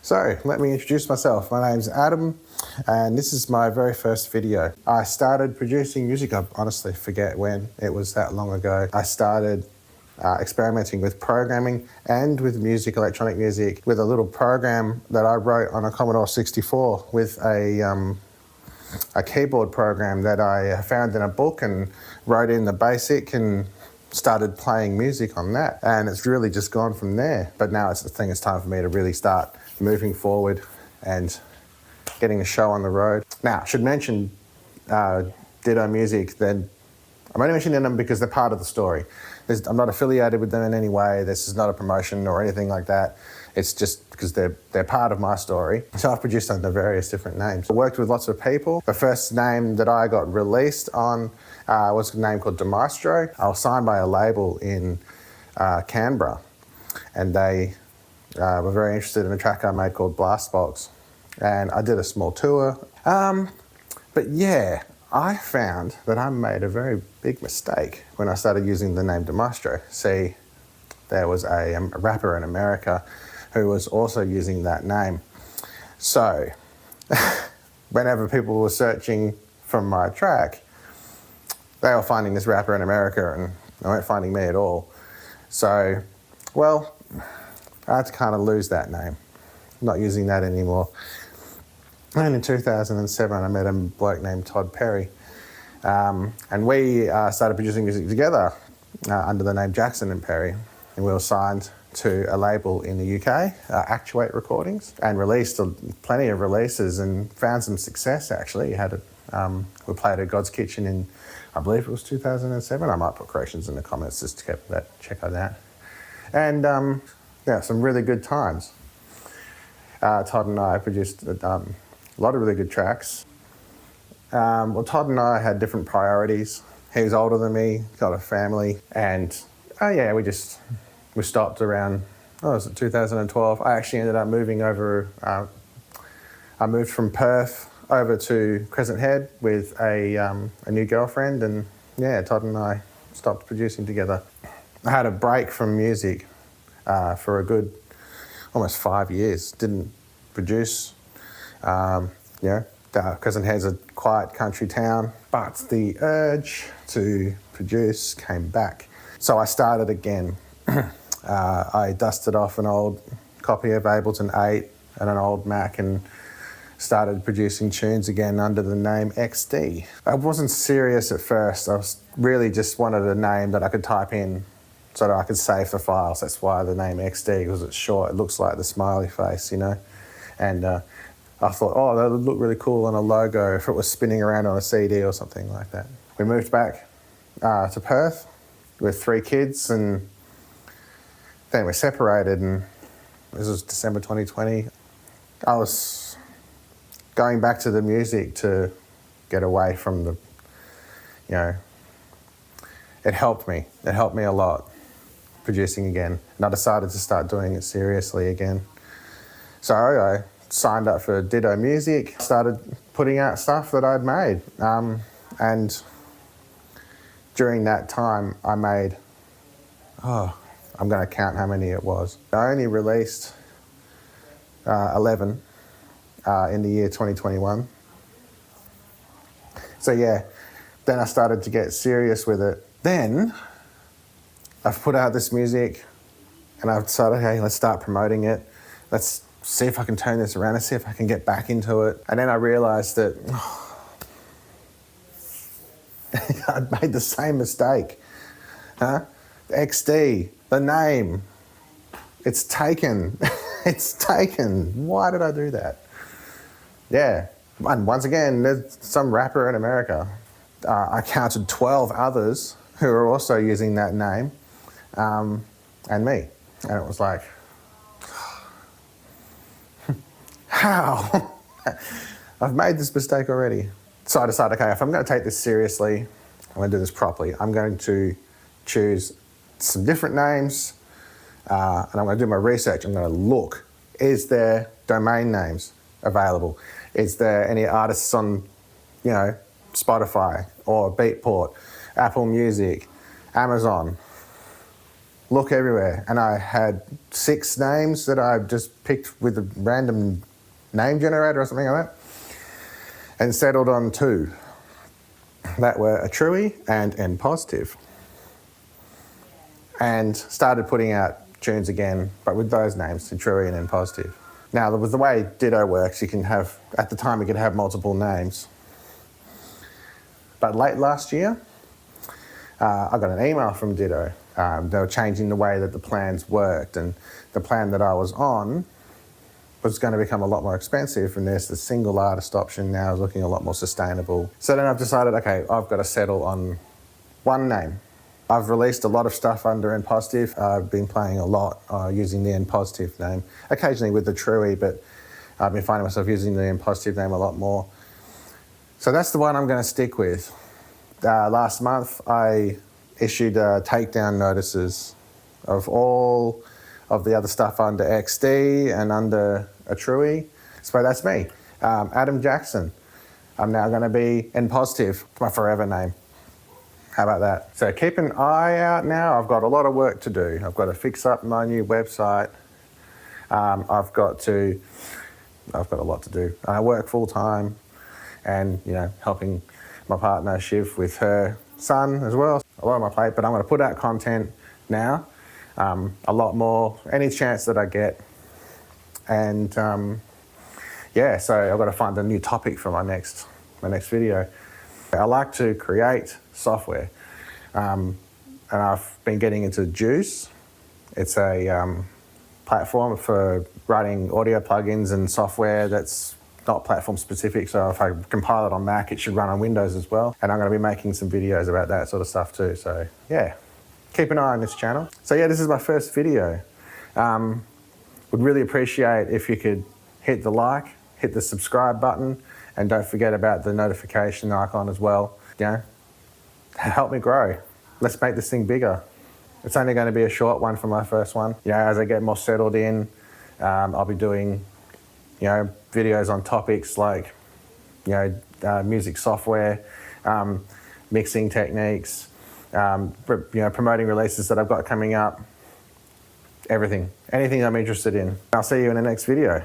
So let me introduce myself. My name's Adam and this is my very first video. I started producing music, I honestly forget when, it was that long ago. I started experimenting with programming and with music, electronic music, with a little program that I wrote on a Commodore 64 with a keyboard program that I found in a book and wrote in the basic and started playing music on that. And it's really just gone from there. But now it's time for me to really start moving forward and getting a show on the road. Now, I should mention Ditto Music, then I'm only mentioning them because they're part of the story. I'm not affiliated with them in any way. This is not a promotion or anything like that. It's just because they're part of my story. So I've produced under various different names. I worked with lots of people. The first name that I got released on was a name called DeMaestro. I was signed by a label in Canberra, and they were very interested in a track I made called Blastbox. And I did a small tour. But yeah, I found that I made a very big mistake when I started using the name DeMaestro. See, there was a rapper in America who was also using that name. So whenever people were searching for my track, they were finding this rapper in America and they weren't finding me at all. So, well, I had to kind of lose that name. I'm not using that anymore. And in 2007, I met a bloke named Todd Perry. And we started producing music together under the name Jackson and Perry. And we were signed to a label in the UK, Actuate Recordings, and released plenty of releases and found some success actually. We played at GodsKitchen in, I believe it was 2007. I might put corrections in the comments just to check that out. And yeah, some really good times. Todd and I produced a lot of really good tracks. Well, Todd and I had different priorities. He was older than me, got a family, and yeah, we stopped around, was it 2012? I actually ended up moving over, I moved from Perth over to Crescent Head with a new girlfriend, and yeah, Todd and I stopped producing together. I had a break from music for a good almost 5 years, didn't produce. Crescent Head's a quiet country town, but the urge to produce came back. So I started again. I dusted off an old copy of Ableton 8 and an old Mac and started producing tunes again under the name XD. I wasn't serious at first. I was really just wanted a name that I could type in so that I could save the files. That's why the name XD, because it's short. It looks like the smiley face, you know. And I thought, oh, that would look really cool on a logo if it was spinning around on a CD or something like that. We moved back to Perth with 3 kids, and then we separated, and this was December 2020. I was going back to the music to get away from the, it helped me. It helped me a lot, producing again. And I decided to start doing it seriously again. So I signed up for Ditto Music, started putting out stuff that I'd made. And during that time, I made, I'm going to count how many it was. I only released 11 in the year 2021. So yeah, then I started to get serious with it. Then I've put out this music and I've decided, hey, let's start promoting it. Let's see if I can turn this around and see if I can get back into it. And then I realized that I'd made the same mistake. XD, the name, it's taken. It's taken. Why did I do that? Yeah, and once again, there's some rapper in America. I counted 12 others who are also using that name, and me. And it was like, how? I've made this mistake already. So I decided, okay, if I'm going to take this seriously, I'm going to do this properly. I'm going to choose some different names, and I'm going to do my research. I'm going to look, is there domain names available? Is there any artists on, Spotify or Beatport, Apple Music, Amazon? look everywhere. And I had 6 names that I just picked with a random name generator or something like that, and settled on 2 that were a Truey and N positive. And started putting out tunes again, but with those names, Truey and N positive. Now, with the way Ditto works, you can have, at the time, you could have multiple names. But late last year, I got an email from Ditto. They were changing the way that the plans worked, and the plan that I was on was going to become a lot more expensive, and there's the single artist option now is looking a lot more sustainable. So then I've decided, okay, I've got to settle on one name. I've released a lot of stuff under N positive. I've been playing a lot using the N positive name, occasionally with the Truey, but I've been finding myself using the N positive name a lot more. So that's the one I'm going to stick with. Last month, I issued takedown notices of all of the other stuff under XD and under a Truey. So that's me, Adam Jackson. I'm now going to be N positive, my forever name. How about that? So keep an eye out now. I've got a lot of work to do. I've got to fix up my new website. I've got a lot to do. I work full time, and helping my partner Shiv with her son as well. A lot on my plate, but I'm going to put out content now, a lot more, any chance that I get. And so I've got to find a new topic for my next video. I like to create software, and I've been getting into Juice. It's a platform for writing audio plugins and software that's not platform specific, so if I compile it on Mac, it should run on Windows as well. And I'm going to be making some videos about that sort of stuff too. So yeah, keep an eye on this channel. So yeah, this is my first video. Would really appreciate if you could hit the like, hit the subscribe button, and don't forget about the notification icon as well. Help me grow. Let's make this thing bigger. It's only going to be a short one for my first one. As I get more settled in, I'll be doing, videos on topics like, music software, mixing techniques, promoting releases that I've got coming up, everything, anything I'm interested in. I'll see you in the next video.